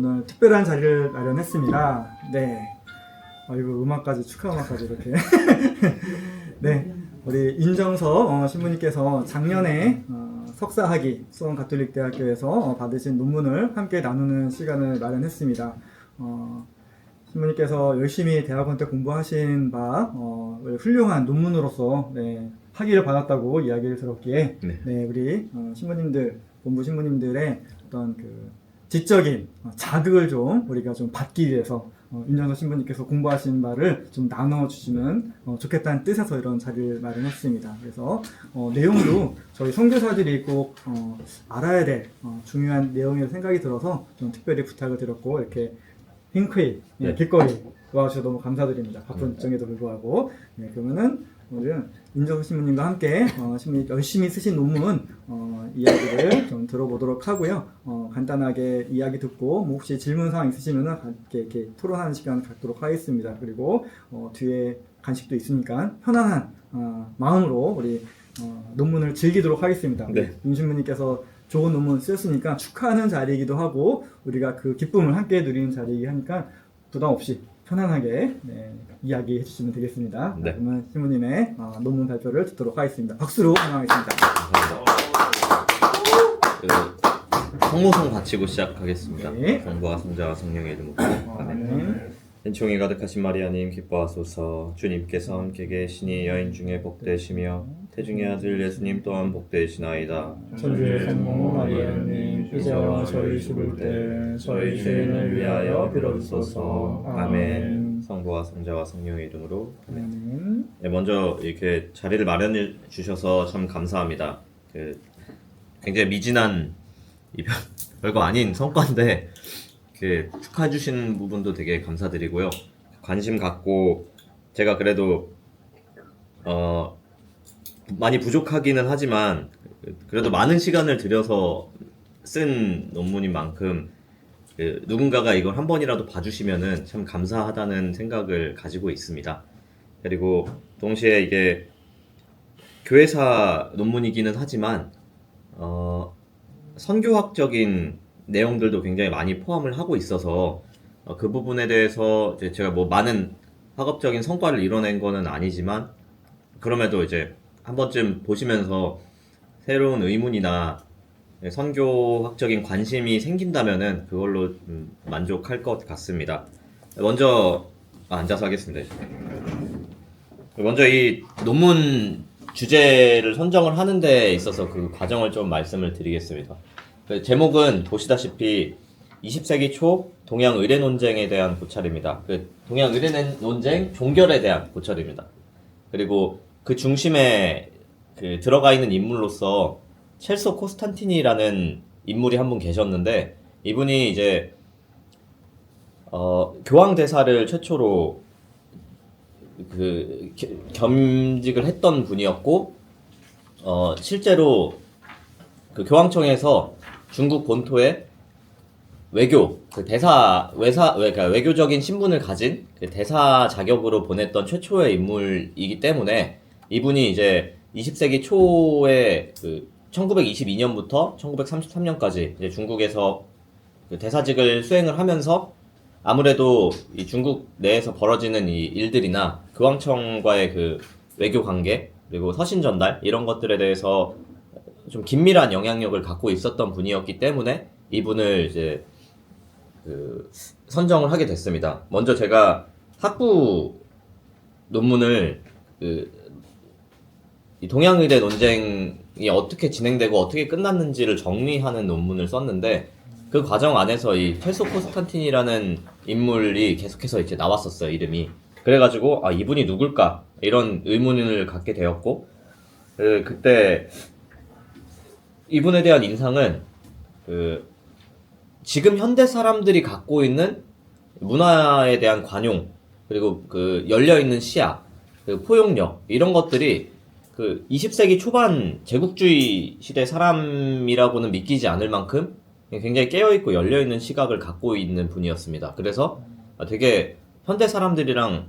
오늘 특별한 자리를 마련했습니다. 네. 아이고 음악까지 축하 음악까지 이렇게. 네. 우리 인정서 신부님께서 작년에 석사학위 수원가톨릭대학교에서 받으신 논문을 함께 나누는 시간을 마련했습니다. 신부님께서 열심히 대학원 때 공부하신 바 훌륭한 논문으로서 네, 학위를 받았다고 이야기를 들었기에 네, 우리 신부님들, 본부 신부님들의 어떤 그 지적인 자극을 좀 우리가 좀 받기 위해서 인정서 신부님께서 공부하신 바를 좀 나눠주시면 좋겠다는 뜻에서 이런 자리를 마련했습니다. 그래서 내용도 저희 선교사들이 꼭 알아야 될 중요한 내용이라고 생각이 들어서 좀 특별히 부탁을 드렸고 이렇게 hin쾌히 길거리 와주셔서 너무 감사드립니다. 바쁜 일정에도 불구하고. 네, 그러면은 오늘은 인정서 신부님과 함께 신부님 열심히 쓰신 논문 이야기를 좀 들어보도록 하고요. 간단하게 이야기 듣고 뭐 혹시 질문사항 있으시면은 이렇게 토론하는 시간 갖도록 하겠습니다. 그리고 뒤에 간식도 있으니까 편안한 마음으로 우리 논문을 즐기도록 하겠습니다. 네. 윤 신부님께서 좋은 논문 쓰셨으니까 축하하는 자리이기도 하고 우리가 그 기쁨을 함께 누리는 자리이기 하니까 부담 없이 편안하게 이야기해 주시면 되겠습니다. 네. 그러면 신부님의 논문 발표를 듣도록 하겠습니다. 박수로 환영하겠습니다. 성모성 바치고 시작하겠습니다. 네. 성부와 성자와 성령의 이름으로. 아멘. 은총이 가득하신 마리아님 기뻐하소서. 주님께서 함께 계시니 여인 중에 복되시며 태중의 아들 예수님 또한 복되시나이다. 천주의 성모 마리아님 이제와 저희 죽을 때 저희 죄인을 위하여 빌어주소서. 아멘. 성부와 성자와 성령의 이름으로. 아멘. 네, 먼저 이렇게 자리를 마련해 주셔서 참 감사합니다. 굉장히 미진한 별거 아닌 성과인데 축하해 주신 부분도 되게 감사드리고요. 관심 갖고 제가 그래도 많이 부족하기는 하지만 그래도 많은 시간을 들여서 쓴 논문인 만큼 누군가가 이걸 한 번이라도 봐주시면은 참 감사하다는 생각을 가지고 있습니다. 그리고 동시에 이게 교회사 논문이기는 하지만 선교학적인 내용들도 굉장히 많이 포함을 하고 있어서 그 부분에 대해서 이제 제가 뭐 많은 학업적인 성과를 이뤄낸 거는 아니지만 그럼에도 이제 한 번쯤 보시면서 새로운 의문이나 선교학적인 관심이 생긴다면은 그걸로 만족할 것 같습니다. 먼저 앉아서 하겠습니다. 먼저 이 논문 주제를 선정을 하는 데 있어서 그 과정을 좀 말씀을 드리겠습니다. 제목은 보시다시피 20세기 초 동양 의례 논쟁에 대한 고찰입니다. 동양 의례 논쟁 종결에 대한 고찰입니다. 그리고 그 중심에 들어가 있는 인물로서 첼소 코스탄티니라는 인물이 한 분 계셨는데 이분이 이제 교황 대사를 최초로 겸직을 했던 분이었고 실제로 그 교황청에서 중국 본토에 그러니까 외교적인 신분을 가진 대사 자격으로 보냈던 최초의 인물이기 때문에 이분이 이제 20세기 초에 1922년부터 1933년까지 이제 중국에서 대사직을 수행을 하면서 아무래도 이 중국 내에서 벌어지는 이 일들이나 교황청과의 그 외교 관계 그리고 서신 전달 이런 것들에 대해서 좀 긴밀한 영향력을 갖고 있었던 분이었기 때문에 이분을 이제 선정을 하게 됐습니다. 먼저 제가 학부 논문을 이 동양의례 논쟁이 어떻게 진행되고 어떻게 끝났는지를 정리하는 논문을 썼는데 그 과정 안에서 이 첼소 코스탄틴이라는 인물이 계속해서 이제 나왔었어요, 이름이. 그래가지고 이분이 누굴까 이런 의문을 갖게 되었고 그때 이분에 대한 인상은 지금 현대 사람들이 갖고 있는 문화에 대한 관용 그리고 열려있는 시야 그리고 포용력 이런 것들이 20세기 초반 제국주의 시대 사람이라고는 믿기지 않을 만큼 굉장히 깨어있고 열려있는 시각을 갖고 있는 분이었습니다. 그래서 되게 현대 사람들이랑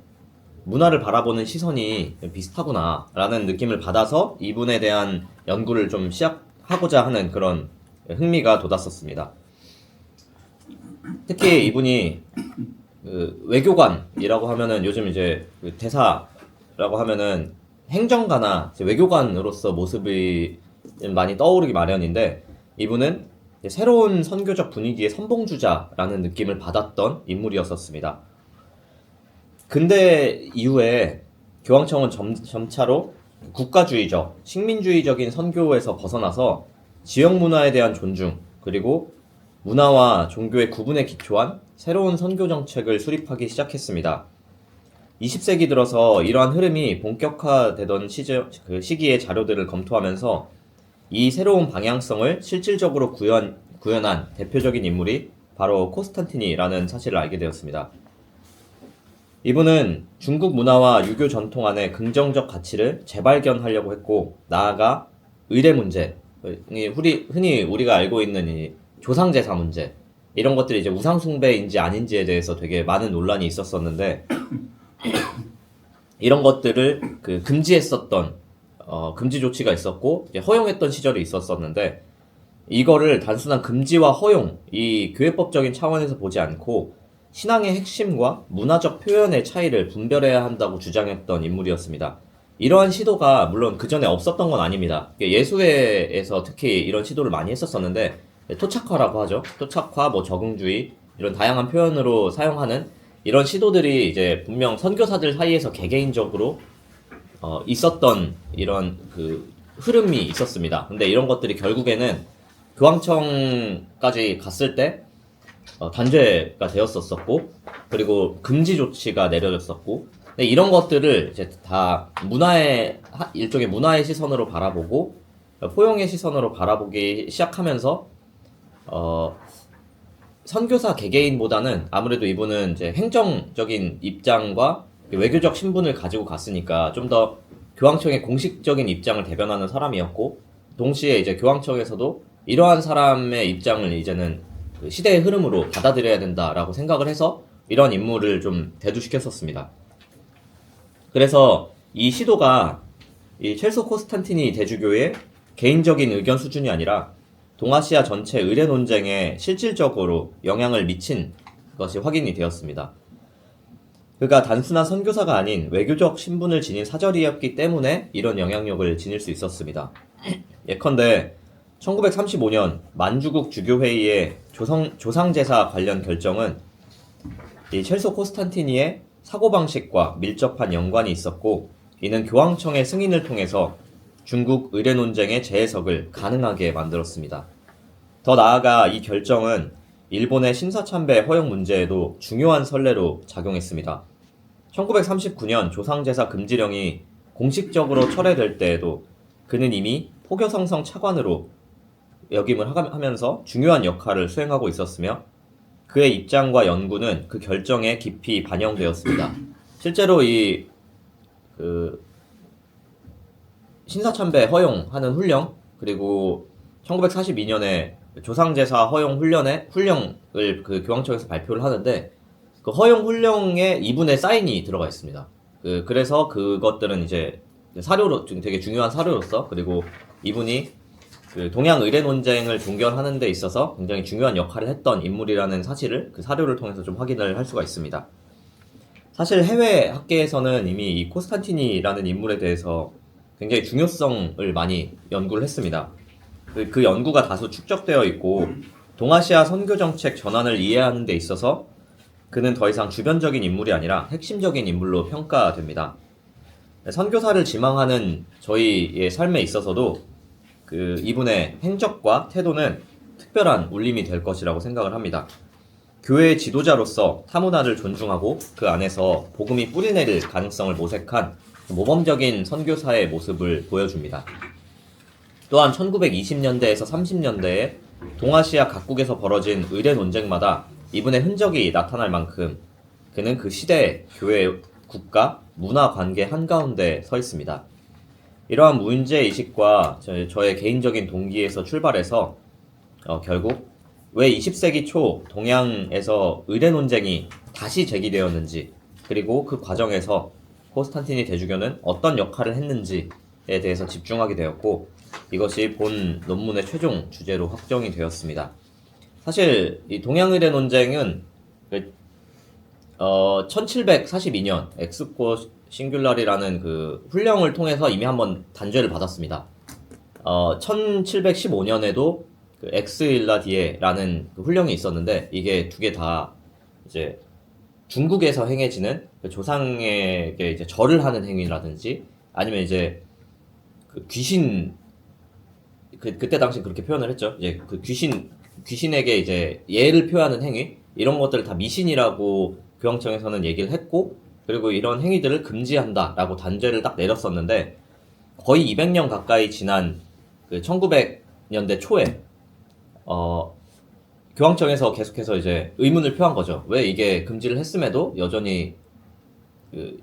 문화를 바라보는 시선이 비슷하구나 라는 느낌을 받아서 이분에 대한 연구를 좀 시작하고자 하는 그런 흥미가 돋았었습니다. 특히 이분이 그 외교관이라고 하면은 요즘 이제 그 대사라고 하면은 행정가나 이제 외교관으로서 모습이 많이 떠오르기 마련인데 이분은 이제 새로운 선교적 분위기의 선봉주자라는 느낌을 받았던 인물이었었습니다. 근대 이후에 교황청은 점차로 국가주의적, 식민주의적인 선교에서 벗어나서 지역 문화에 대한 존중, 그리고 문화와 종교의 구분에 기초한 새로운 선교 정책을 수립하기 시작했습니다. 20세기 들어서 이러한 흐름이 본격화되던 시기의 자료들을 검토하면서 이 새로운 방향성을 실질적으로 구현한 대표적인 인물이 바로 코스탄티니라는 사실을 알게 되었습니다. 이분은 중국 문화와 유교 전통 안에 긍정적 가치를 재발견하려고 했고, 나아가 의례 문제, 흔히 우리가 알고 있는 이 조상제사 문제, 이런 것들이 이제 우상숭배인지 아닌지에 대해서 되게 많은 논란이 있었었는데, 이런 것들을 금지했었던 금지 조치가 있었고 이제 허용했던 시절이 있었었는데, 이거를 단순한 금지와 허용, 이 교회법적인 차원에서 보지 않고 신앙의 핵심과 문화적 표현의 차이를 분별해야 한다고 주장했던 인물이었습니다. 이러한 시도가 물론 그 전에 없었던 건 아닙니다. 예수회에서 특히 이런 시도를 많이 했었었는데, 토착화라고 하죠. 토착화, 적응주의, 이런 다양한 표현으로 사용하는 이런 시도들이 이제 분명 선교사들 사이에서 개개인적으로 있었던 이런 그 흐름이 있었습니다. 근데 이런 것들이 결국에는 교황청까지 갔을 때 단죄가 되었었고, 그리고 금지 조치가 내려졌었고, 근데 이런 것들을 이제 다 일종의 문화의 시선으로 바라보고 포용의 시선으로 바라보기 시작하면서 선교사 개개인보다는 아무래도 이분은 이제 행정적인 입장과 외교적 신분을 가지고 갔으니까 좀 더 교황청의 공식적인 입장을 대변하는 사람이었고, 동시에 이제 교황청에서도 이러한 사람의 입장을 이제는 그 시대의 흐름으로 받아들여야 된다라고 생각을 해서 이런 인물을 좀 대두시켰었습니다. 그래서 이 시도가 이 첼소 코스탄티니 대주교의 개인적인 의견 수준이 아니라 동아시아 전체 의례 논쟁에 실질적으로 영향을 미친 것이 확인이 되었습니다. 그가 단순한 선교사가 아닌 외교적 신분을 지닌 사절이었기 때문에 이런 영향력을 지닐 수 있었습니다. 예컨대 1935년 만주국 주교회의의 조상제사 관련 결정은 이 첼소 코스탄티니의 사고방식과 밀접한 연관이 있었고, 이는 교황청의 승인을 통해서 중국 의례 논쟁의 재해석을 가능하게 만들었습니다. 더 나아가 이 결정은 일본의 신사참배 허용 문제에도 중요한 선례로 작용했습니다. 1939년 조상제사 금지령이 공식적으로 철회될 때에도 그는 이미 포교성성 차관으로 역임을 하면서 중요한 역할을 수행하고 있었으며, 그의 입장과 연구는 그 결정에 깊이 반영되었습니다. 실제로 신사참배 허용하는 훈령, 그리고 1942년에 조상제사 허용 훈령을 그 교황청에서 발표를 하는데, 그 허용 훈령에 이분의 사인이 들어가 있습니다. 그래서 그것들은 이제 사료로 되게 중요한 사료로서, 그리고 이분이 그 동양 의례 논쟁을 종결하는 데 있어서 굉장히 중요한 역할을 했던 인물이라는 사실을 그 사료를 통해서 좀 확인을 할 수가 있습니다. 사실 해외 학계에서는 이미 이 코스탄티니라는 인물에 대해서 굉장히 중요성을 많이 연구를 했습니다. 그 연구가 다수 축적되어 있고, 동아시아 선교 정책 전환을 이해하는 데 있어서 그는 더 이상 주변적인 인물이 아니라 핵심적인 인물로 평가됩니다. 선교사를 지망하는 저희의 삶에 있어서도 이분의 행적과 태도는 특별한 울림이 될 것이라고 생각을 합니다. 교회의 지도자로서 타문화를 존중하고 그 안에서 복음이 뿌리내릴 가능성을 모색한 모범적인 선교사의 모습을 보여줍니다. 또한 1920년대에서 30년대에 동아시아 각국에서 벌어진 의례 논쟁마다 이분의 흔적이 나타날 만큼 그는 그 시대 교회, 국가, 문화 관계 한가운데 서 있습니다. 이러한 문제의식과 저의 개인적인 동기에서 출발해서 결국 왜 20세기 초 동양에서 의례 논쟁이 다시 제기되었는지, 그리고 그 과정에서 코스탄티니 대주교는 어떤 역할을 했는지에 대해서 집중하게 되었고, 이것이 본 논문의 최종 주제로 확정이 되었습니다. 사실 이 동양의례 논쟁은 1742년 엑스코 싱귤라리라는 그 훈령을 통해서 이미 한번 단죄를 받았습니다. 1715년에도 그 엑스 일라디에라는 그 훈령이 있었는데 이게 두 개 다 이제 중국에서 행해지는 그 조상에게 이제 절을 하는 행위라든지 아니면 이제 그 귀신 그때 당시 그렇게 표현을 했죠. 이제 그 귀신에게 이제 예를 표하는 행위 이런 것들을 다 미신이라고 교황청에서는 얘기를 했고 그리고 이런 행위들을 금지한다라고 단죄를 딱 내렸었는데 거의 200년 가까이 지난 그 1900년대 초에 교황청에서 계속해서 이제 의문을 표한 거죠. 왜 이게 금지를 했음에도 여전히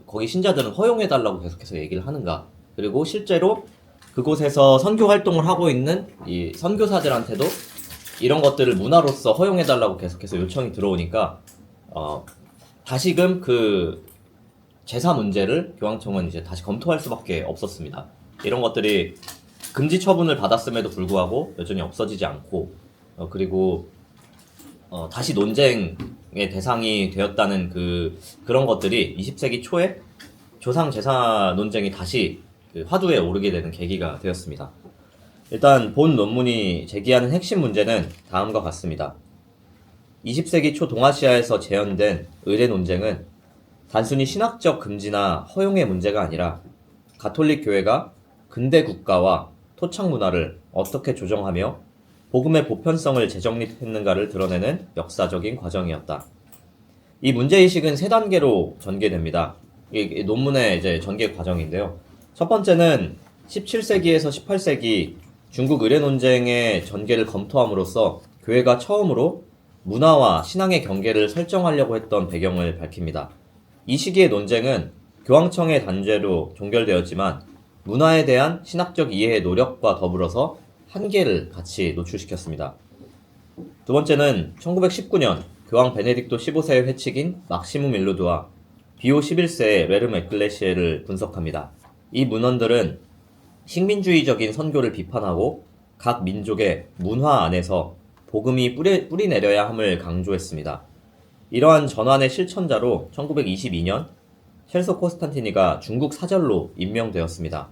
거기 신자들은 허용해달라고 계속해서 얘기를 하는가. 그리고 실제로 그곳에서 선교 활동을 하고 있는 이 선교사들한테도 이런 것들을 문화로서 허용해달라고 계속해서 요청이 들어오니까 다시금 그 제사 문제를 교황청은 이제 다시 검토할 수밖에 없었습니다. 이런 것들이 금지 처분을 받았음에도 불구하고 여전히 없어지지 않고 그리고 다시 논쟁의 대상이 되었다는 그런 것들이 20세기 초에 조상 제사 논쟁이 다시 그 화두에 오르게 되는 계기가 되었습니다. 일단 본 논문이 제기하는 핵심 문제는 다음과 같습니다. 20세기 초 동아시아에서 재현된 의례 논쟁은 단순히 신학적 금지나 허용의 문제가 아니라 가톨릭 교회가 근대 국가와 토착 문화를 어떻게 조정하며 복음의 보편성을 재정립했는가를 드러내는 역사적인 과정이었다. 이 문제의식은 세 단계로 전개됩니다. 이 논문의 이제 전개 과정인데요. 첫 번째는 17세기에서 18세기 중국 의례 논쟁의 전개를 검토함으로써 교회가 처음으로 문화와 신앙의 경계를 설정하려고 했던 배경을 밝힙니다. 이 시기의 논쟁은 교황청의 단죄로 종결되었지만 문화에 대한 신학적 이해의 노력과 더불어서 한계를 같이 노출시켰습니다. 두 번째는 1919년 교황 베네딕토 15세의 회칙인 막시무 밀루드와 비오 11세의 레르 에클레시에를 분석합니다. 이 문헌들은 식민주의적인 선교를 비판하고 각 민족의 문화 안에서 복음이 뿌리 내려야 함을 강조했습니다. 이러한 전환의 실천자로 1922년 첼소 코스탄티니가 중국 사절로 임명되었습니다.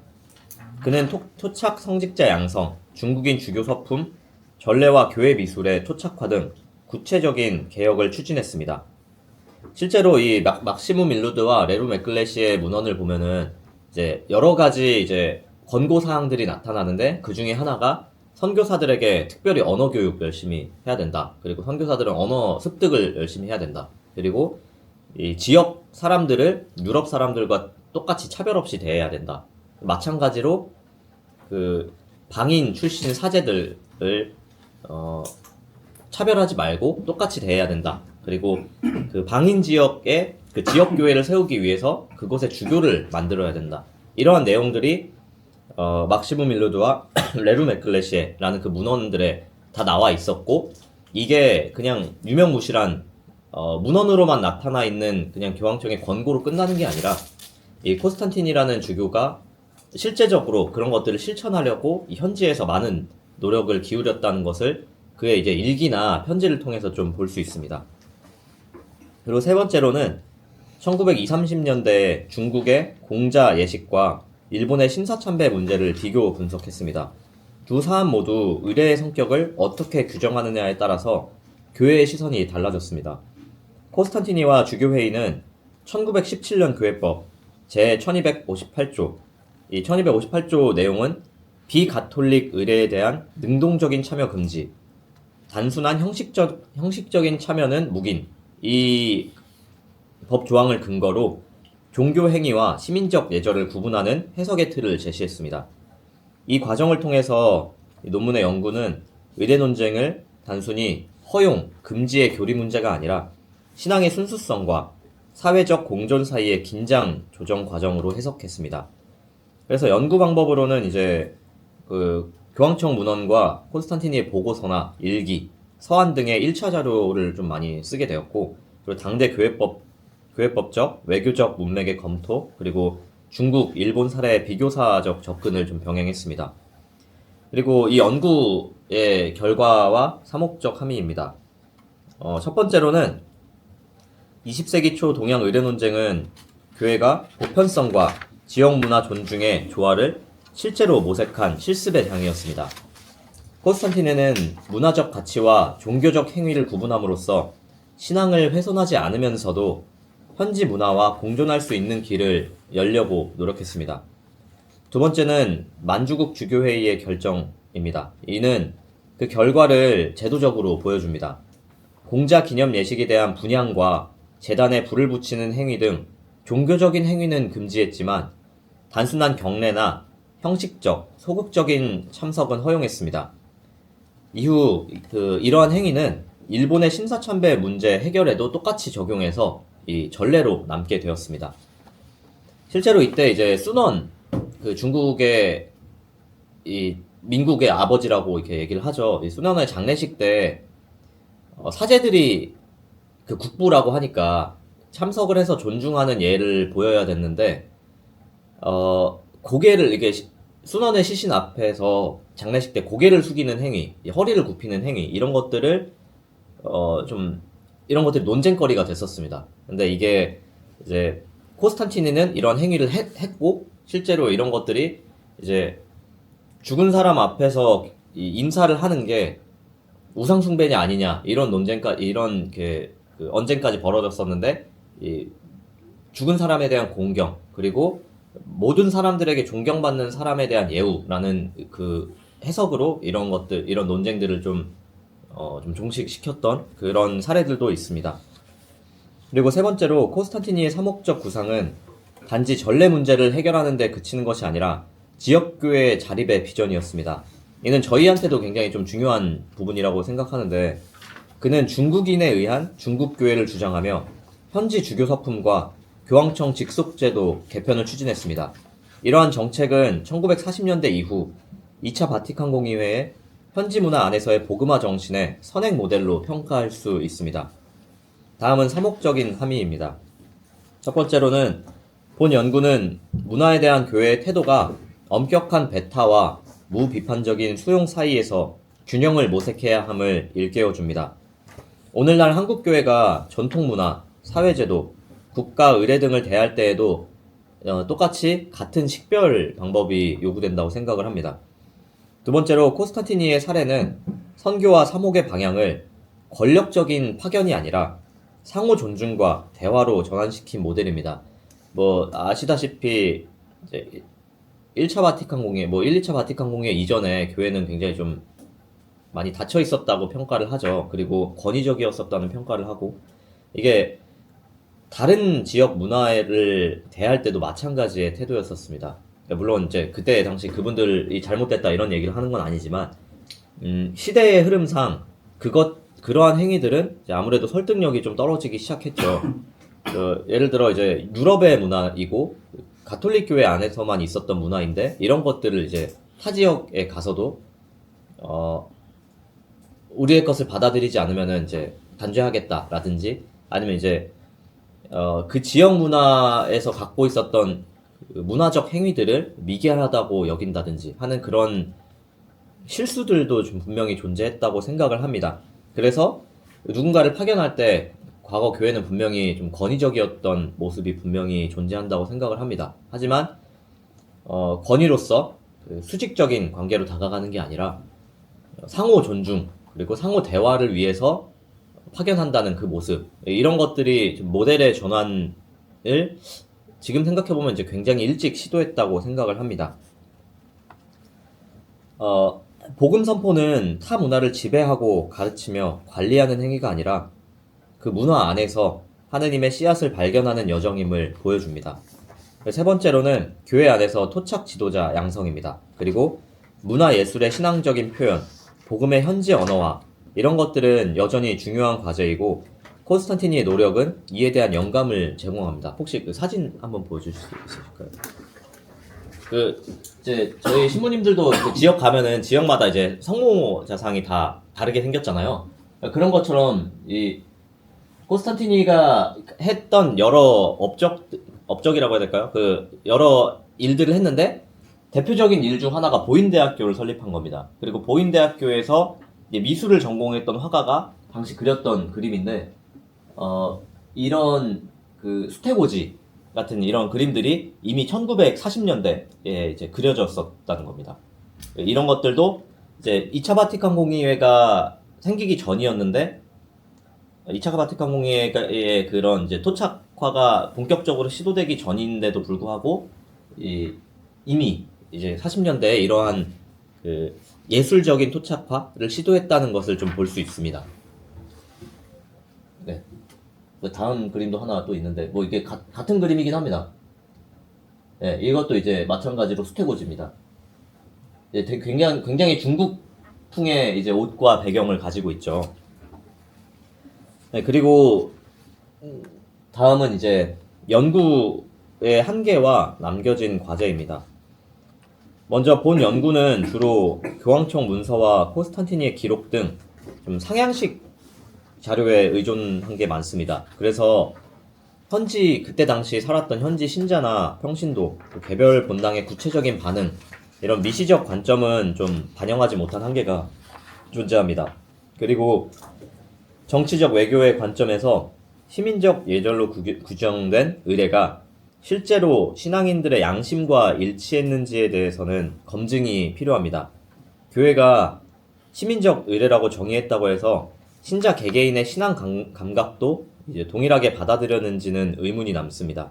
그는 토착 성직자 양성, 중국인 주교 서품, 전례와 교회 미술의 토착화 등 구체적인 개혁을 추진했습니다. 실제로 이 막시무 밀루드와 레루 맥글레시의 문헌을 보면은 이제 여러 가지 이제 권고 사항들이 나타나는데 그 중에 하나가 선교사들에게 특별히 언어 교육 열심히 해야 된다. 그리고 선교사들은 언어 습득을 열심히 해야 된다. 그리고 이 지역 사람들을 유럽 사람들과 똑같이 차별 없이 대해야 된다. 마찬가지로 그 방인 출신 사제들을 차별하지 말고 똑같이 대해야 된다. 그리고 그 방인 지역에 그 지역 교회를 세우기 위해서 그곳에 주교를 만들어야 된다. 이러한 내용들이 막시무 밀루드와 레루 맥글레시에라는 그 문헌들에 다 나와 있었고 이게 그냥 유명무실한 문헌으로만 나타나 있는 그냥 교황청의 권고로 끝나는 게 아니라 이 코스탄틴이라는 주교가 실제적으로 그런 것들을 실천하려고 이 현지에서 많은 노력을 기울였다는 것을 그의 이제 일기나 편지를 통해서 좀 볼 수 있습니다. 그리고 세 번째로는 1920, 30년대 중국의 공자 예식과 일본의 신사참배 문제를 비교 분석했습니다. 두 사안 모두 의례의 성격을 어떻게 규정하느냐에 따라서 교회의 시선이 달라졌습니다. 코스탄티니와 주교회의는 1917년 교회법 제1258조, 이 1258조 내용은 비가톨릭 의례에 대한 능동적인 참여 금지, 단순한 형식적인 참여는 묵인, 이 법 조항을 근거로 종교 행위와 시민적 예절을 구분하는 해석의 틀을 제시했습니다. 이 과정을 통해서 논문의 연구는 의례 논쟁을 단순히 허용, 금지의 교리 문제가 아니라 신앙의 순수성과 사회적 공존 사이의 긴장 조정 과정으로 해석했습니다. 그래서 연구 방법으로는 이제 그 교황청 문헌과 콘스탄티니의 보고서나 일기, 서한 등의 1차 자료를 좀 많이 쓰게 되었고, 그리고 당대 교회법적, 외교적 문맥의 검토, 그리고 중국, 일본 사례의 비교사적 접근을 좀 병행했습니다. 그리고 이 연구 결과와 사목적 함의입니다. 첫 번째로는 20세기 초 동양 의례 논쟁은 교회가 보편성과 지역 문화 존중의 조화를 실제로 모색한 실습의 장이었습니다. 콘스탄티네는 문화적 가치와 종교적 행위를 구분함으로써 신앙을 훼손하지 않으면서도 현지 문화와 공존할 수 있는 길을 열려고 노력했습니다. 두 번째는 만주국 주교회의의 결정입니다. 이는 그 결과를 제도적으로 보여줍니다. 공자 기념 예식에 대한 분향과 제단에 불을 붙이는 행위 등 종교적인 행위는 금지했지만 단순한 경례나 형식적, 소극적인 참석은 허용했습니다. 이후 이러한 행위는 일본의 신사참배 문제 해결에도 똑같이 적용해서 이 전례로 남게 되었습니다. 실제로 이때 이제 순원, 중국의 이 민국의 아버지라고 이렇게 얘기를 하죠. 이 순원의 장례식 때 사제들이 그 국부라고 하니까 참석을 해서 존중하는 예를 보여야 됐는데 고개를 이게 순원의 시신 앞에서 장례식 때 고개를 숙이는 행위, 허리를 굽히는 행위 이런 것들을 이런 것들이 논쟁거리가 됐었습니다. 근데 이게 이제 콘스탄티니는 이런 행위를 했고 실제로 이런 것들이 이제 죽은 사람 앞에서 인사를 하는 게 우상 숭배냐 아니냐 이런 논쟁까지 이런 언쟁까지 벌어졌었는데 죽은 사람에 대한 공경 그리고 모든 사람들에게 존경받는 사람에 대한 예우라는 그 해석으로 이런 논쟁들을 좀 종식시켰던 그런 사례들도 있습니다. 그리고 세 번째로 콘스탄티니의 사목적 구상은 단지 전례 문제를 해결하는 데 그치는 것이 아니라 지역교회 자립의 비전이었습니다. 이는 저희한테도 굉장히 좀 중요한 부분이라고 생각하는데 그는 중국인에 의한 중국교회를 주장하며 현지 주교 서품과 교황청 직속제도 개편을 추진했습니다. 이러한 정책은 1940년대 이후 2차 바티칸 공의회의 현지 문화 안에서의 복음화 정신의 선행 모델로 평가할 수 있습니다. 다음은 사목적인 함의입니다. 첫 번째로는 본 연구는 문화에 대한 교회의 태도가 엄격한 배타와 무비판적인 수용 사이에서 균형을 모색해야 함을 일깨워줍니다. 오늘날 한국교회가 전통문화, 사회제도, 국가 의례 등을 대할 때에도 똑같이 같은 식별 방법이 요구된다고 생각을 합니다. 두 번째로 콘스탄티니의 사례는 선교와 사목의 방향을 권력적인 파견이 아니라 상호 존중과 대화로 전환시킨 모델입니다. 아시다시피 이제 1차 바티칸 공회, 1, 2차 바티칸 공회 이전에 교회는 굉장히 좀 많이 닫혀 있었다고 평가를 하죠. 그리고 권위적이었었다는 평가를 하고 이게 다른 지역 문화를 대할 때도 마찬가지의 태도였었습니다. 물론 이제 그때 당시 그분들이 잘못됐다 이런 얘기를 하는 건 아니지만 시대의 흐름상 그러한 행위들은 이제 아무래도 설득력이 좀 떨어지기 시작했죠. 예를 들어 이제 유럽의 문화이고 가톨릭 교회 안에서만 있었던 문화인데 이런 것들을 이제 타 지역에 가서도 우리의 것을 받아들이지 않으면은 이제 단죄하겠다라든지 아니면 이제 그 지역 문화에서 갖고 있었던 그 문화적 행위들을 미개하다고 여긴다든지 하는 그런 실수들도 좀 분명히 존재했다고 생각을 합니다. 그래서 누군가를 파견할 때 과거 교회는 분명히 좀 권위적이었던 모습이 분명히 존재한다고 생각을 합니다. 하지만 권위로서 그 수직적인 관계로 다가가는 게 아니라 상호 존중 그리고 상호 대화를 위해서 파견한다는 그 모습 이런 것들이 좀 모델의 전환을 지금 생각해보면 이제 굉장히 일찍 시도했다고 생각을 합니다. 복음 선포는 타 문화를 지배하고 가르치며 관리하는 행위가 아니라 그 문화 안에서 하느님의 씨앗을 발견하는 여정임을 보여줍니다. 세 번째로는 교회 안에서 토착 지도자 양성입니다. 그리고 문화예술의 신앙적인 표현, 복음의 현지 언어화 이런 것들은 여전히 중요한 과제이고 콘스탄티니의 노력은 이에 대한 영감을 제공합니다. 혹시 그 사진 한번 보여주실 수 있으실까요? 이제 저희 신부님들도 그 지역 가면은 지역마다 이제 성모자상이 다 다르게 생겼잖아요. 그런 것처럼 이 콘스탄티니가 했던 여러 업적이라고 해야 될까요? 그 여러 일들을 했는데 대표적인 일 중 하나가 보인대학교를 설립한 겁니다. 그리고 보인대학교에서 이제 미술을 전공했던 화가가 당시 그렸던 그림인데, 이런 그 수태고지 같은 이런 그림들이 이미 1940년대에 이제 그려졌었다는 겁니다. 이런 것들도 이제 2차 바티칸 공의회가 생기기 전이었는데, 2차 바티칸 공의회의 그런 이제 토착화가 본격적으로 시도되기 전인데도 불구하고 이미 이제 40년대에 이러한 그 예술적인 토착화를 시도했다는 것을 좀 볼 수 있습니다. 네. 다음 그림도 하나 또 있는데, 뭐 이게 같은 그림이긴 합니다. 네, 이것도 이제 마찬가지로 수태고지입니다. 굉장히 중국풍의 이제 옷과 배경을 가지고 있죠. 네, 그리고 다음은 이제 연구의 한계와 남겨진 과제입니다. 먼저 본 연구는 주로 교황청 문서와 콘스탄티니의 기록 등 좀 상향식 자료에 의존한 게 많습니다. 그래서 그때 당시 살았던 현지 신자나 평신도, 개별 본당의 구체적인 반응, 이런 미시적 관점은 좀 반영하지 못한 한계가 존재합니다. 그리고 정치적 외교의 관점에서 시민적 예절로 규정된 의례가 실제로 신앙인들의 양심과 일치했는지에 대해서는 검증이 필요합니다. 교회가 시민적 의례라고 정의했다고 해서 신자 개개인의 신앙 감각도 이제 동일하게 받아들였는지는 의문이 남습니다.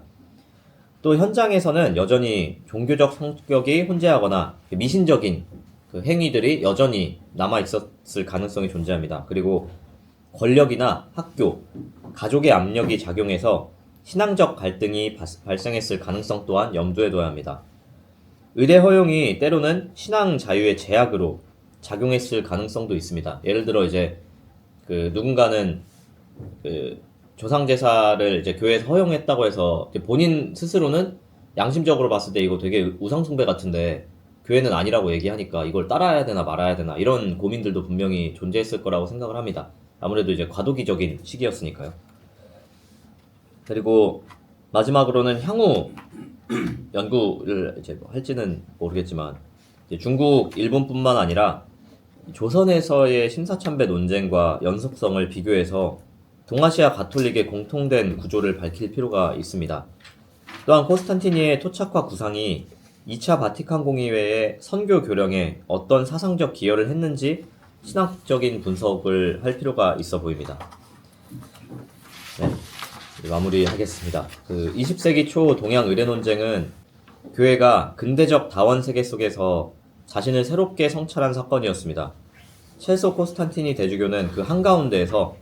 또 현장에서는 여전히 종교적 성격이 혼재하거나 미신적인 그 행위들이 여전히 남아 있었을 가능성이 존재합니다. 그리고 권력이나 학교, 가족의 압력이 작용해서 신앙적 갈등이 발생했을 가능성 또한 염두에 둬야 합니다. 의례 허용이 때로는 신앙 자유의 제약으로 작용했을 가능성도 있습니다. 예를 들어 이제 그 누군가는 그 조상 제사를 이제 교회에서 허용했다고 해서 본인 스스로는 양심적으로 봤을 때 이거 되게 우상 숭배 같은데 교회는 아니라고 얘기하니까 이걸 따라야 되나 말아야 되나 이런 고민들도 분명히 존재했을 거라고 생각을 합니다. 아무래도 이제 과도기적인 시기였으니까요. 그리고 마지막으로는 향후 연구를 이제 뭐 할지는 모르겠지만 이제 중국, 일본뿐만 아니라 조선에서의 신사참배 논쟁과 연속성을 비교해서 동아시아 가톨릭의 공통된 구조를 밝힐 필요가 있습니다. 또한 콘스탄티니의 토착화 구상이 2차 바티칸 공의회의 선교 교령에 어떤 사상적 기여를 했는지 신학적인 분석을 할 필요가 있어 보입니다. 네, 마무리하겠습니다. 20세기 초 동양 의례 논쟁은 교회가 근대적 다원 세계 속에서 자신을 새롭게 성찰한 사건이었습니다. 첼소 콘스탄티니 대주교는 그 한가운데에서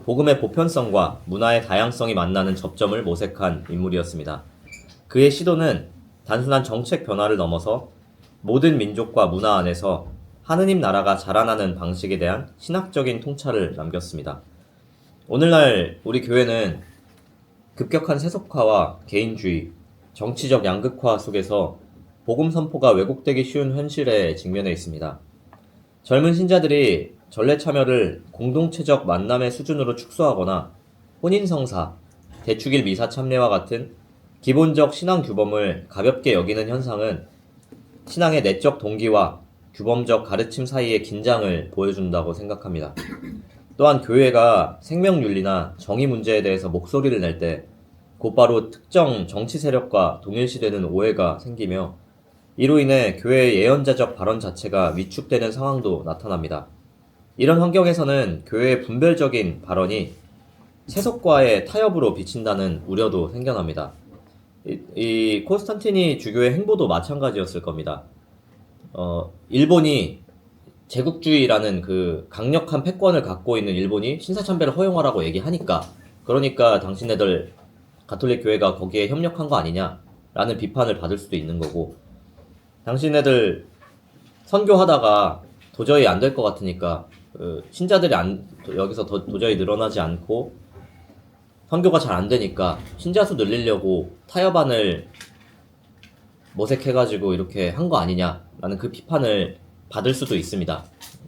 복음의 보편성과 문화의 다양성이 만나는 접점을 모색한 인물이었습니다. 그의 시도는 단순한 정책 변화를 넘어서 모든 민족과 문화 안에서 하느님 나라가 자라나는 방식에 대한 신학적인 통찰을 남겼습니다. 오늘날 우리 교회는 급격한 세속화와 개인주의, 정치적 양극화 속에서 복음 선포가 왜곡되기 쉬운 현실에 직면해 있습니다. 젊은 신자들이 전례 참여를 공동체적 만남의 수준으로 축소하거나 혼인성사, 대축일 미사 참례와 같은 기본적 신앙 규범을 가볍게 여기는 현상은 신앙의 내적 동기와 규범적 가르침 사이의 긴장을 보여준다고 생각합니다. 또한 교회가 생명윤리나 정의 문제에 대해서 목소리를 낼 때 곧바로 특정 정치 세력과 동일시되는 오해가 생기며 이로 인해 교회의 예언자적 발언 자체가 위축되는 상황도 나타납니다. 이런 환경에서는 교회의 분별적인 발언이 세속과의 타협으로 비친다는 우려도 생겨납니다. 이 콘스탄티니 주교의 행보도 마찬가지였을 겁니다. 일본이 제국주의라는 그 강력한 패권을 갖고 있는 일본이 신사참배를 허용하라고 얘기하니까 그러니까 당신네들 가톨릭 교회가 거기에 협력한 거 아니냐라는 비판을 받을 수도 있는 거고 당신네들 선교하다가 도저히 안 될 것 같으니까 신자들이 여기서 도저히 늘어나지 않고 선교가 잘 안 되니까 신자 수 늘리려고 타협안을 모색해가지고 이렇게 한 거 아니냐라는 그 비판을 받을 수도 있습니다.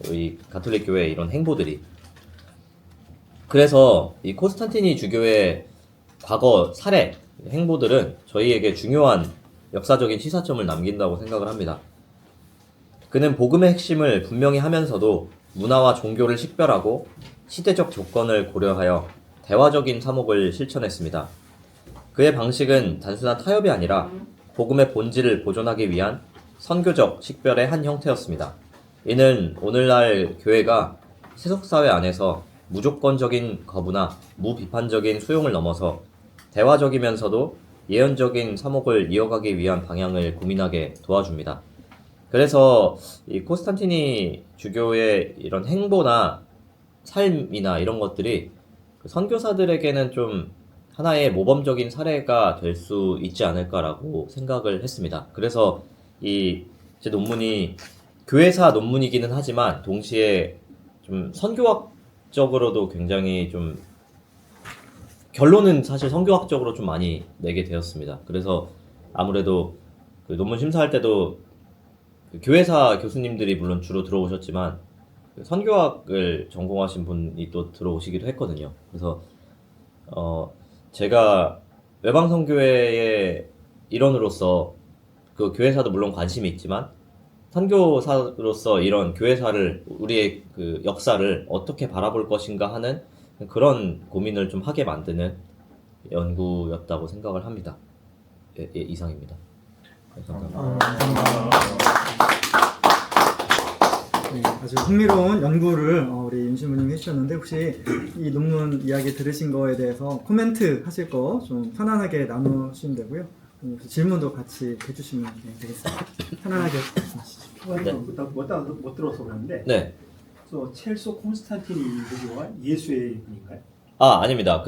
이 가톨릭 교회의 이런 행보들이. 그래서 이 콘스탄티니 주교의 과거 사례 행보들은 저희에게 중요한 역사적인 시사점을 남긴다고 생각을 합니다. 그는 복음의 핵심을 분명히 하면서도 문화와 종교를 식별하고 시대적 조건을 고려하여 대화적인 사목을 실천했습니다. 그의 방식은 단순한 타협이 아니라 복음의 본질을 보존하기 위한 선교적 식별의 한 형태였습니다. 이는 오늘날 교회가 세속사회 안에서 무조건적인 거부나 무비판적인 수용을 넘어서 대화적이면서도 예언적인 사목을 이어가기 위한 방향을 고민하게 도와줍니다. 그래서 이 코스탄티니 주교의 이런 행보나 삶이나 이런 것들이 선교사들에게는 좀 하나의 모범적인 사례가 될 수 있지 않을까라고 생각을 했습니다. 그래서 제 논문이 교회사 논문이기는 하지만 동시에 좀 선교학적으로도 굉장히 좀 결론은 사실 선교학적으로 좀 많이 내게 되었습니다. 그래서 아무래도 그 논문 심사할 때도 그 교회사 교수님들이 물론 주로 들어오셨지만 그 선교학을 전공하신 분이 또 들어오시기도 했거든요. 그래서 제가 외방선교회의 일원으로서 그 교회사도 물론 관심이 있지만 선교사로서 이런 교회사를 우리의 그 역사를 어떻게 바라볼 것인가 하는 그런 고민을 좀 하게 만드는 연구였다고 생각을 합니다. 이상입니다. 네, 아주 흥미로운 연구를 우리 윤 신부님이 해주셨는데 혹시 이 논문 이야기 들으신 거에 대해서 코멘트 하실 거 좀 편안하게 나누시면 되고요. 혹시 질문도 같이 해주시면 되겠습니다. 편안하게 말씀하시죠. 초반에 못 들어서 그러는데 네. 첼소 콘스탄티니 주교가 예수의 분인가요? 아닙니다.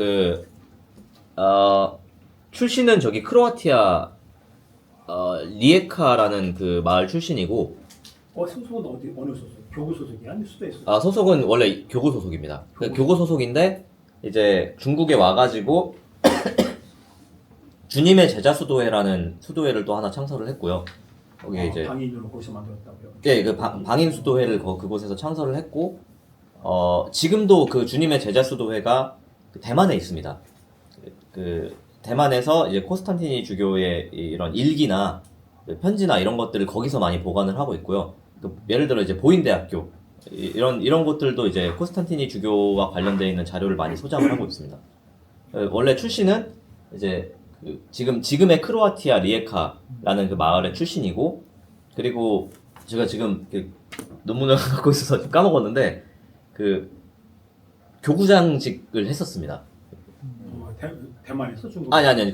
출신은 저기 크로아티아 리에카라는 그 마을 출신이고 소속은 어느 소속? 교구 소속이야? 아니면 수도의 소속? 소속은 원래 교구 소속입니다. 교구 소속인데 이제 중국에 와가지고 주님의 제자 수도회라는 수도회를 또 하나 창설을 했고요. 거기에 이제 방인으로 거기서 만들었다고요? 네, 그 방인 수도회를 그곳에서 창설을 했고 지금도 그 주님의 제자 수도회가 대만에 있습니다. 그 대만에서 이제 코스탄티니 주교의 이런 일기나 편지나 이런 것들을 거기서 많이 보관을 하고 있고요. 예를 들어 이제 보인대학교 이런 곳들도 이제 코스탄티니 주교와 관련되어 있는 자료를 많이 소장을 하고 있습니다. 원래 출신은 이제 지금의 크로아티아 리에카라는 그 마을의 출신이고, 그리고 제가 지금 논문을 갖고 있어서 좀 까먹었는데 교구장직을 했었습니다. 대만에서 중국? 아니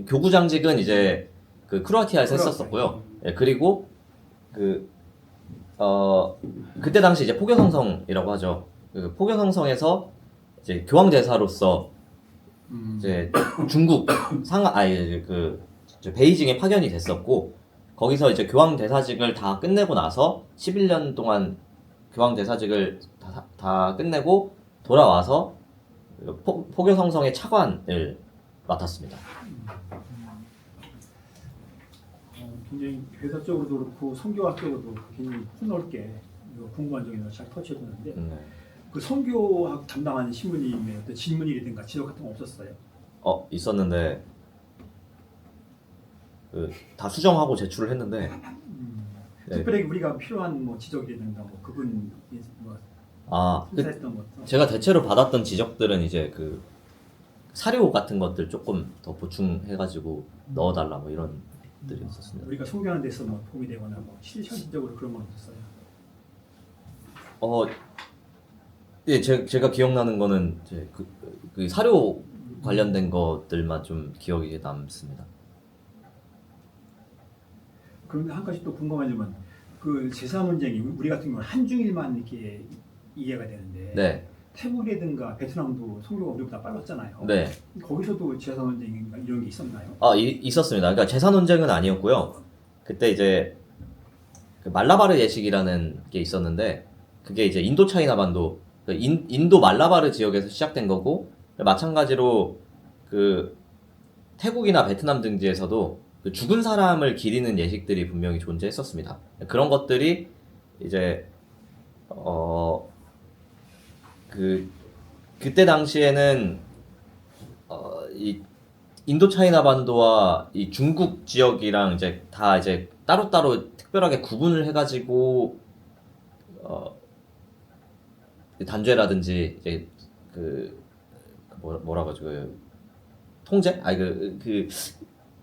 교구장직은 이제 크로아티아에서 했었었고요. 예, 그리고 그때 당시 이제 포교성성이라고 하죠. 포교성성에서 이제 교황대사로서 이제 중국 베이징에 파견이 됐었고, 거기서 이제 교황대사직을 다 끝내고 나서 11년 동안 교황대사직을 다 끝내고 돌아와서 포교성성의 차관을 맡았습니다. 굉장히 회사적으로도 그렇고 선교학적으로도 굉장히 폭넓게 궁금한 점이 잘 터치해주는데 그 선교학 담당하는 신부님의 어떤 질문이라든가 지적 같은 거 없었어요? 있었는데 다 수정하고 제출을 했는데 특별하게 우리가 필요한 지적이라든가 그분 심사했던 것도 제가 대체로 받았던 지적들은 이제 사료 같은 것들 조금 더 보충해가지고 넣어달라 이런 들이 있었습니다. 우리가 소개하는 데서 도움이 되거나 실질적으로 그런 건 없었어요? 예, 제가 기억나는 거는 이제 그 사료 관련된 것들만 좀 기억에 남습니다. 그런데 한 가지 또 궁금한 점은 그 제사 논쟁이 우리 같은 경우는 한중일만 이렇게 이해가 되는데 네. 태국이라든가 베트남도 선교가 우리보다 빨랐잖아요. 네. 거기서도 제사 논쟁인가 이런 게 있었나요? 있었습니다. 그러니까 제사 논쟁은 아니었고요. 그때 이제 말라바르 예식이라는 게 있었는데, 그게 이제 인도 차이나 반도 인도 말라바르 지역에서 시작된 거고, 마찬가지로 태국이나 베트남 등지에서도 죽은 사람을 기리는 예식들이 분명히 존재했었습니다. 그런 것들이 이제 그때 당시에는 인도 차이나 반도와 이 중국 지역이랑 이제 다 이제 따로따로 특별하게 구분을 해가지고 단죄라든지 이제 뭐라고 하죠, 통제? 아니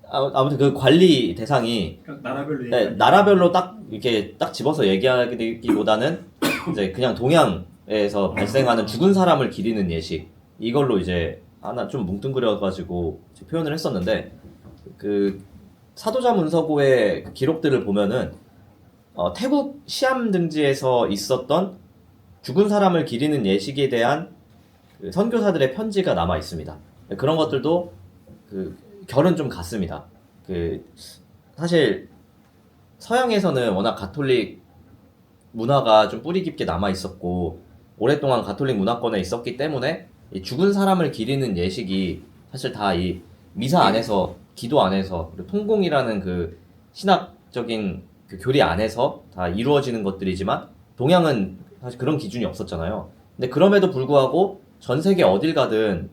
아무튼 그 관리 대상이 그러니까 나라별로 네, 나라별로 딱 이렇게 딱 집어서 얘기하기보다는 이제 그냥 동양에서 발생하는 죽은 사람을 기리는 예식, 이걸로 이제 하나 좀 뭉뚱그려가지고 표현을 했었는데, 그 사도자 문서고의 그 기록들을 보면은 태국 시암 등지에서 있었던 죽은 사람을 기리는 예식에 대한 그 선교사들의 편지가 남아 있습니다. 그런 것들도 그 결은 좀 같습니다. 사실 서양에서는 워낙 가톨릭 문화가 좀 뿌리 깊게 남아 있었고 오랫동안 가톨릭 문화권에 있었기 때문에 이 죽은 사람을 기리는 예식이 사실 다 이 미사 안에서, 기도 안에서, 그리고 통공이라는 그 신학적인 그 교리 안에서 다 이루어지는 것들이지만, 동양은 사실 그런 기준이 없었잖아요. 근데 그럼에도 불구하고 전 세계 어딜 가든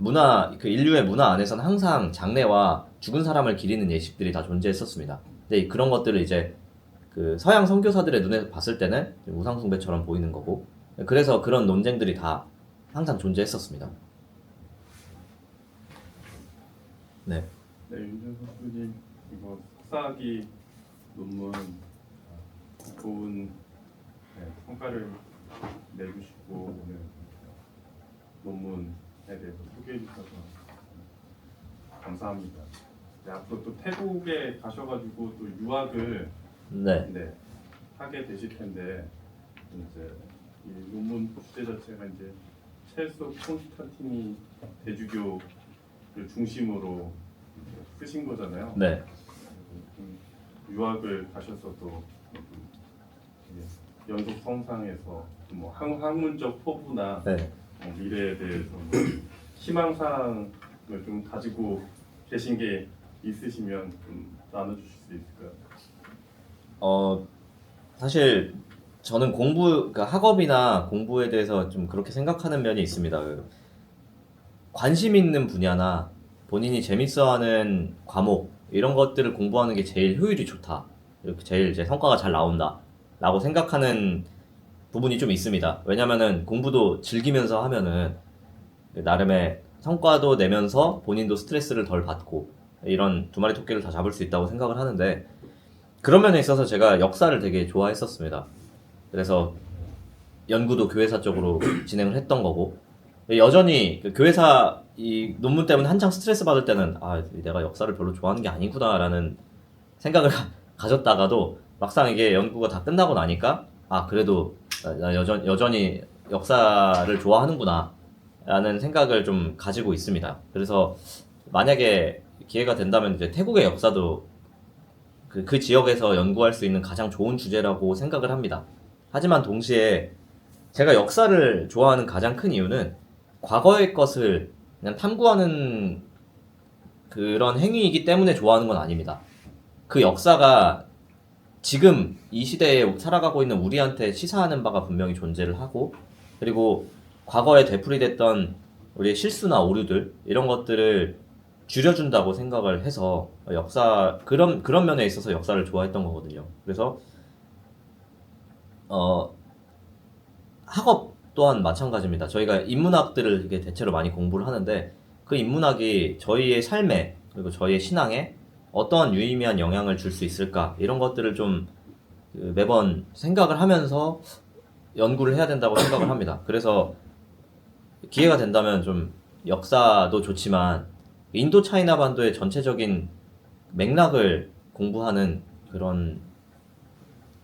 그 인류의 문화 안에서는 항상 장례와 죽은 사람을 기리는 예식들이 다 존재했었습니다. 근데 그런 것들을 이제 그 서양 선교사들의 눈에 봤을 때는 우상숭배처럼 보이는 거고, 그래서 그런 논쟁들이 다 항상 존재했었습니다. 네. 네, 윤준 선수님 이거 석사학위 논문 좋은 성과를 내주시고 오늘 논문에 대해서 소개해 주셔서 감사합니다. 네, 앞으로 또 태국에 가셔가지고 또 유학을 하게 되실 텐데, 이제 이 논문 주제 자체가 이제 첼소 콘스탄티니 대주교를 중심으로 쓰신 거잖아요. 네. 유학을 가셔서도 연속 성상에서 뭐 학문적 포부나 미래에 대해서 희망사항을 좀 가지고 계신 게 있으시면 좀 나눠주실 수 있을까요? 사실 저는 그러니까 학업이나 공부에 대해서 좀 그렇게 생각하는 면이 있습니다. 관심 있는 분야나 본인이 재밌어하는 과목, 이런 것들을 공부하는 게 제일 효율이 좋다, 이렇게 제일 이제 성과가 잘 나온다 라고 생각하는 부분이 좀 있습니다. 왜냐면은 공부도 즐기면서 하면은 나름의 성과도 내면서 본인도 스트레스를 덜 받고 이런 두 마리 토끼를 다 잡을 수 있다고 생각을 하는데, 그런 면에 있어서 제가 역사를 되게 좋아했었습니다. 그래서 연구도 교회사 쪽으로 진행을 했던 거고, 여전히 그 교회사 이 논문 때문에 한창 스트레스 받을 때는 내가 역사를 별로 좋아하는 게 아니구나라는 생각을 가졌다가도 막상 이게 연구가 다 끝나고 나니까 그래도 나 여전히 역사를 좋아하는구나 라는 생각을 좀 가지고 있습니다. 그래서 만약에 기회가 된다면 이제 태국의 역사도 그 지역에서 연구할 수 있는 가장 좋은 주제라고 생각을 합니다. 하지만 동시에 제가 역사를 좋아하는 가장 큰 이유는 과거의 것을 그냥 탐구하는 그런 행위이기 때문에 좋아하는 건 아닙니다. 그 역사가 지금 이 시대에 살아가고 있는 우리한테 시사하는 바가 분명히 존재를 하고, 그리고 과거에 되풀이됐던 우리의 실수나 오류들, 이런 것들을 줄여준다고 생각을 해서 그런 면에 있어서 역사를 좋아했던 거거든요. 그래서 학업 또한 마찬가지입니다. 저희가 인문학들을 이렇게 대체로 많이 공부를 하는데, 그 인문학이 저희의 삶에, 그리고 저희의 신앙에 어떠한 유의미한 영향을 줄 수 있을까, 이런 것들을 좀 매번 생각을 하면서 연구를 해야 된다고 생각을 합니다. 그래서 기회가 된다면 좀 역사도 좋지만 인도 차이나 반도의 전체적인 맥락을 공부하는 그런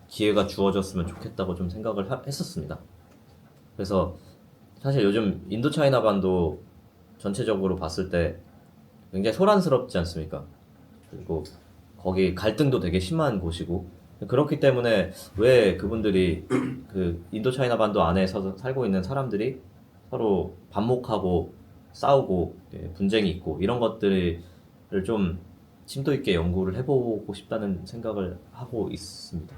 기회가 주어졌으면 좋겠다고 좀 생각을 했었습니다. 그래서 사실 요즘 인도 차이나 반도 전체적으로 봤을 때 굉장히 소란스럽지 않습니까? 그리고 거기 갈등도 되게 심한 곳이고, 그렇기 때문에 왜 그분들이 그 인도 차이나 반도 안에서 살고 있는 사람들이 서로 반목하고 싸우고 분쟁이 있고, 이런 것들을 좀 심도 있게 연구를 해보고 싶다는 생각을 하고 있습니다.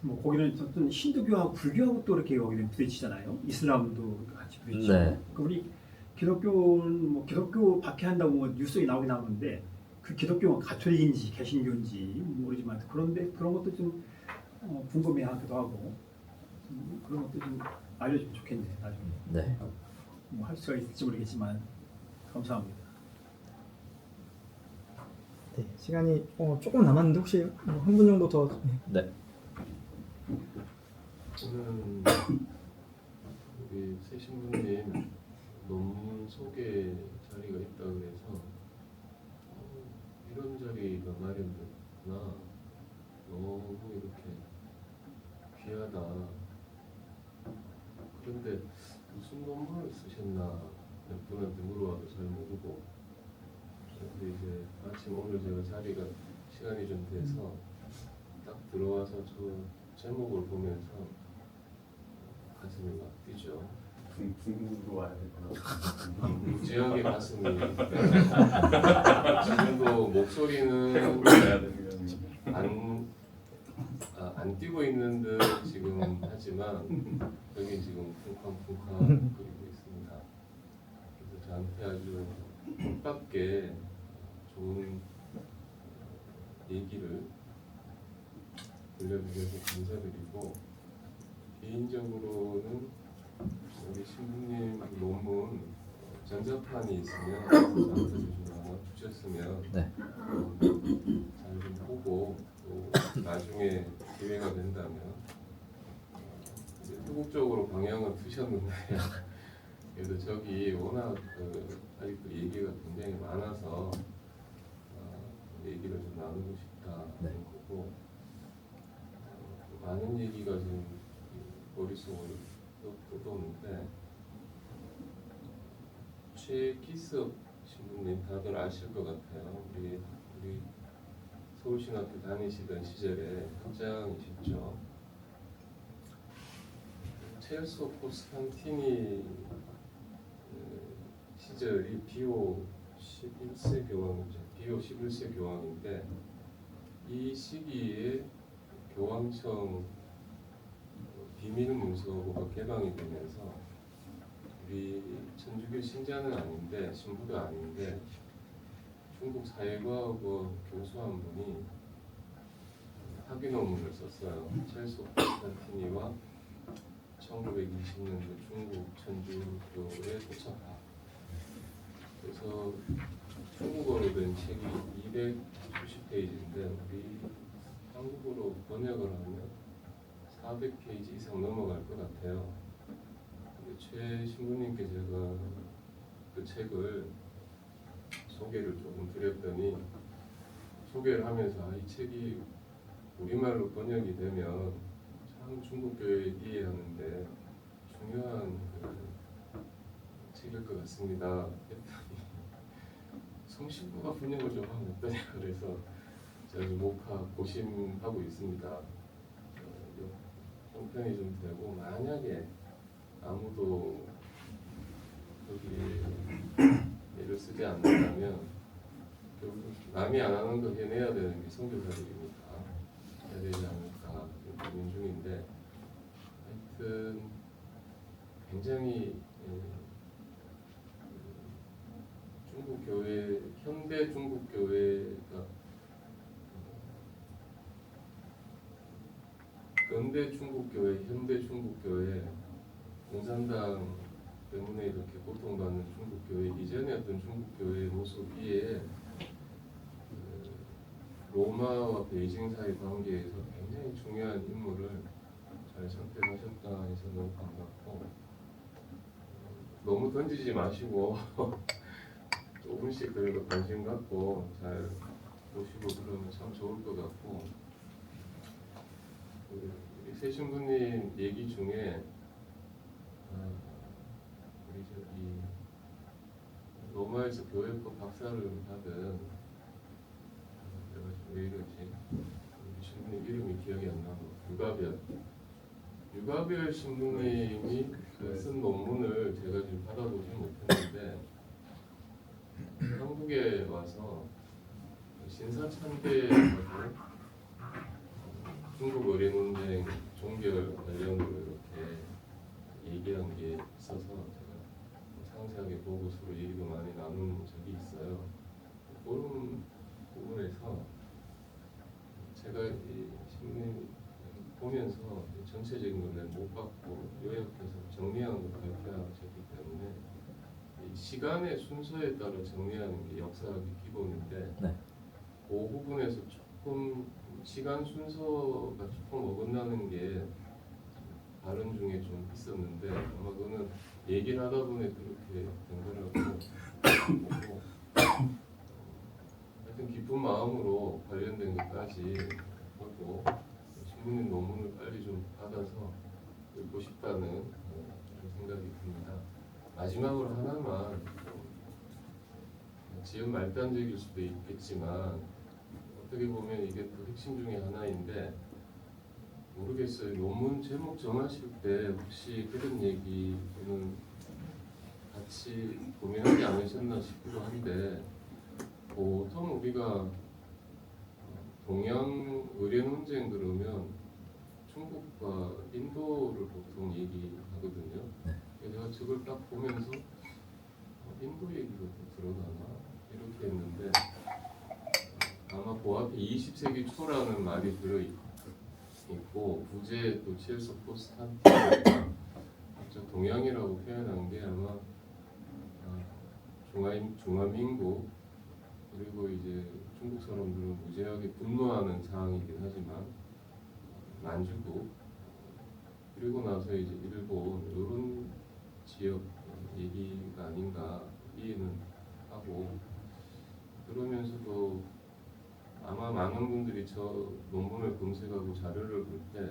뭐 거기는 어떤 힌두교하고 불교하고 또 이렇게 거기는 부딪히잖아요. 이슬람도 같이 부딪히고. 네. 우리 기독교는 뭐 기독교 박해한다고 뭐 뉴스에 나오긴 나오는데 그 기독교가 가톨릭인지 개신교인지 모르지만 그런데 그런 것도 좀 궁금해하기도 하고 그런 것도 좀 알려주면 좋겠네 나중에. 네. 뭐 할 수가 있을지 모르겠지만 감사합니다. 네, 시간이 조금 남았는데 혹시 한 분 정도 더. 네. 저는 우리 새 신부님 논문 소개 자리가 있다 그래서 이런 자리가 마련됐구나. 너무 이렇게 귀하다. 그런데 무슨 논문을 쓰셨나 몇 분한테 물어봐도 잘 모르고. 근데 이제 마침 오늘 제가 자리가 시간이 좀 돼서 딱 들어와서 저 제목을 보면서 가슴이 막 뛰죠. 중국으로 와야 되구나. 무지하게 가슴이 지금도 목소리는 와야 되는 안 뛰고 있는 듯 지금 하지만 여기 지금 쿵쾅쿵쾅 거리고 있습니다. 그래서 저한테 아주 뜻밖의 좋은 얘기를 들려주셔서 감사드리고 개인적으로는 우리 신부님 논문 전자판이 있으면 저한테 좀 하나 주셨으면 네. 잘 좀 보고 또 나중에 기회가 된다면 이제 소극적으로 방향을 두셨는데 그래도 저기 워낙 아직도 얘기가 굉장히 많아서 얘기를 좀 나누고 싶다는 네. 거고 많은 얘기가 지금 머릿속을 떠도는데 최기섭 신부님 다들 아실 것 같아요. 우리 서울신학교 다니시던 시절에 학장이셨죠. 첼소 코스탄티니 시절이 비오 11세 교황이죠. 비오 11세 교황인데 이 시기에 교황청 비밀 문서고가 개방이 되면서 우리 천주교 신자는 아닌데 신부도 아닌데 중국 사회과학원 교수 한 분이 학위 논문을 썼어요. 첼소 콘스탄티니와 1920년대 중국 천주교의 도착화. 그래서 중국어로 된 책이 290페이지인데 우리 한국어로 번역을 하면 400페이지 이상 넘어갈 것 같아요. 근데 최 신부님께 제가 그 책을 소개를 조금 드렸더니 소개를 하면서 이 책이 우리말로 번역이 되면 참 중국교회 이해하는데 중요한 책일 것 같습니다. 했더니 성신부가 번역을 좀 하면 어떠냐 그래서 제가 목학 고심하고 있습니다. 형편이 좀 되고 만약에 아무도 거기에 애를 쓰지 않는다면 결국 남이 안 하는 거 해내야 되는 게 선교사들이니까 해야 되지 않을까 고민 중인데 하여튼 굉장히 중국 교회 현대 중국 교회가 근대 중국 교회, 현대 중국 교회, 공산당 때문에 이렇게 고통받는 중국 교회 이전의 어떤 중국 교회의 모습 위에 로마와 베이징 사이 관계에서 굉장히 중요한 인물을 잘 선택하셨다 해서 너무 반갑고 너무 던지지 마시고 조금씩 그래도 관심 갖고 잘 보시고 그러면 참 좋을 것 같고 우리 새 신부님 얘기 중에 우리 저기 로마에서 교회법 박사를 받은 내가 왜 이러지? 우리 신부님 이름이 기억이 안 나고 유가별 신부님이 쓴 논문을 제가 지금 받아보지 못했는데 한국에 와서 신사참배하고 중국 의례 논쟁 종결 관련으로 이렇게 얘기한 게 있어서 제가 상세하게 보고 서로 얘기도 많이 나눈 적이 있어요. 그런 부분에서 제가 이 신문 보면서 전체적인 걸 못 받고 요약해서 정리하는 걸 발표하셨기 때문에 이 시간의 순서에 따라 정리하는 게 역사학의 기본인데 네. 그 부분에서 조금 시간 순서가 조금 어긋나는 게 발언 중에 좀 있었는데 아마 그거는 얘기를 하다 보니 그렇게 된 거라고 보고 하여튼 기쁜 마음으로 관련된 것까지 보고 신문인 논문을 빨리 좀 받아서 읽고 싶다는 그런 생각이 듭니다. 마지막으로 하나만 지금 말단적일 수도 있겠지만 어떻게 보면 이게 또 핵심 중에 하나인데 모르겠어요. 논문 제목 정하실 때 혹시 그런 얘기는 같이 고민하지 않으셨나 싶기도 한데 보통 우리가 동양 의뢰 논쟁 그러면 중국과 인도를 보통 얘기하거든요. 그래서 저걸 딱 보면서 인도 얘기가 또 들어가나 이렇게 했는데 아마 그 앞에 20세기 초라는 말이 들어있고 부제 또 첼서 포스탄티가 동양이라고 표현한 게 아마 중화민국 그리고 이제 중국 사람들은 무지하게 분노하는 상황이긴 하지만 만주국 그리고 나서 이제 일본 이런 지역 얘기가 아닌가 이해는 하고 그러면서도 아마 많은 분들이 저 논문을 검색하고 자료를 볼 때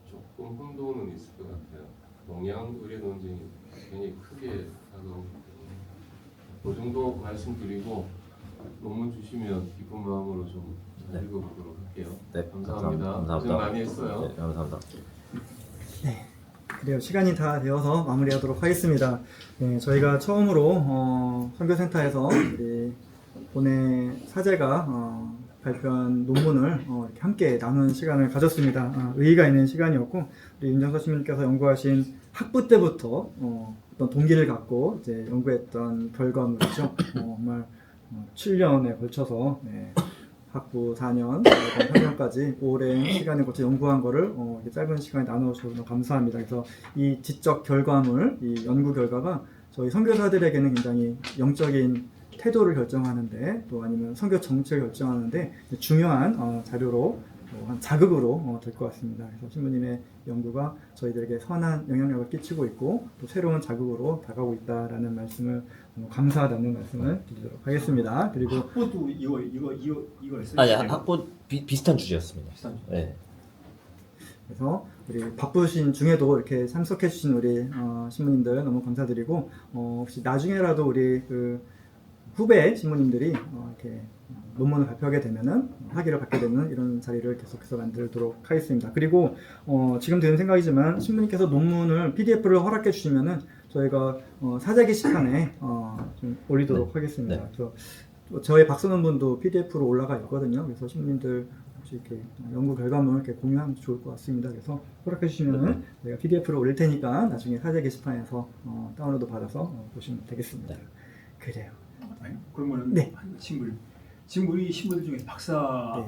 조금 혼동은 있을 것 같아요. 동양 의뢰 논쟁이 굉장히 크게 다가오기 때문에 그 정도 말씀드리고 논문 주시면 기쁜 마음으로 좀 잘 읽어보도록 할게요. 네, 감사합니다. 감사합니다. 고생 많이 했어요. 네, 감사합니다. 그래요. 시간이 다 되어서 마무리하도록 하겠습니다. 네, 저희가 처음으로 선교센터에서 우리 본회 사제가 발표한 논문을 이렇게 함께 나눈 시간을 가졌습니다. 의의가 있는 시간이었고 우리 윤정서 시민님께서 연구하신 학부 때부터 어떤 동기를 갖고 이제 연구했던 결과물이죠. 정말 7년에 걸쳐서 학부 4년, 3년까지 오랜 시간을 거쳐 연구한 거를 이렇게 짧은 시간에 나눠주셔서 감사합니다. 그래서 이 지적 결과물, 이 연구 결과가 저희 선교사들에게는 굉장히 영적인 태도를 결정하는데 또 아니면 선교 정책을 결정하는데 중요한 자료로 한 자극으로 될 것 같습니다. 그래서 신부님의 연구가 저희들에게 선한 영향력을 끼치고 있고 또 새로운 자극으로 다가오고 있다라는 말씀을 감사하다는 말씀을 드리도록 하겠습니다. 그리고 학부도 이거 했어요. 아니 학부 비슷한 주제였습니다. 비슷한 주. 네. 그래서 우리 바쁘신 중에도 이렇게 참석해 주신 우리 신부님들 너무 감사드리고 혹시 나중에라도 우리 그 후배 신부님들이 이렇게 논문을 발표하게 되면은 학위를 받게 되는 이런 자리를 계속해서 만들도록 하겠습니다. 그리고 지금 드는 생각이지만 신부님께서 논문을 PDF를 허락해 주시면은 저희가 사제 게시판에 좀 올리도록 하겠습니다. 네. 그래서 저희 박사 논문도 PDF로 올라가 있거든요. 그래서 신부님들 혹시 이렇게 연구 결과물 이렇게 공유하면 좋을 것 같습니다. 그래서 허락해 주시면은 저희가 PDF로 올릴 테니까 나중에 사제 게시판에서 다운로드 받아서 보시면 되겠습니다. 그래요. 아니, 그러면은 네. 한 신분 지금 우리 신분들 중에 박사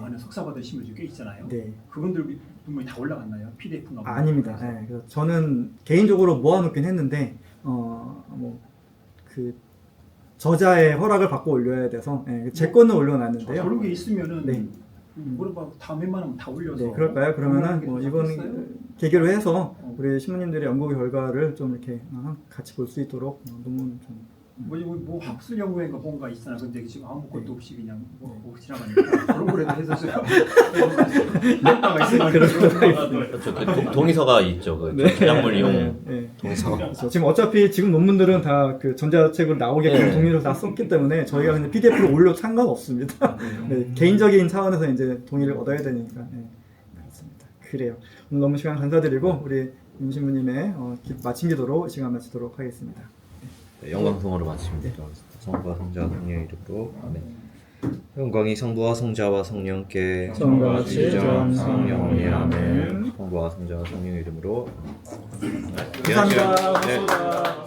아니 석사 받은 신분들 꽤 있잖아요. 네. 그분들 논문이 다 올라갔나요? PDF나? 아닙니다. 네, 그래서 저는 개인적으로 모아놓긴 했는데 뭐 그 저자의 허락을 받고 올려야 돼서 제 거는 올려놨는데요. 저런 게 있으면은 네. 물어봐 다음에만 하면 다 올려서. 네, 그럴까요? 그러면은 뭐 이번 계기로 해서 어. 우리 신부님들의 연구 결과를 좀 이렇게 같이 볼 수 있도록 논문 좀 뭐 학술 연구회가 뭔가 있잖아. 근데 지금 아무것도 네. 없이 그냥 뭐 지나가니까 그런 거라도 해서 역다가 있으니까 그렇죠. 그 동의서가 있죠. 그 저작물 이용 동의서. 그렇죠. 지금 어차피 지금 논문들은 다 그 전자책으로 나오게끔 동의를 다 썼기 때문에 저희가 그냥 PDF로 올려 상관없습니다. 네, 개인적인 차원에서 이제 동의를 얻어야 되니까. 네, 그렇습니다. 그래요. 오늘 너무 시간 감사드리고 우리 윤 신부님의 마친 기도로 시간 마치도록 하겠습니다. 네, 영광성으로 마칩니다. 성부와 성자와 성령의 이름으로 아멘. 영광이 성부와 성자와 성령께 성과 같이 성령의 아멘. 성부와 성자와 성령의 이름으로 감사합니다. 네. 고맙습니다.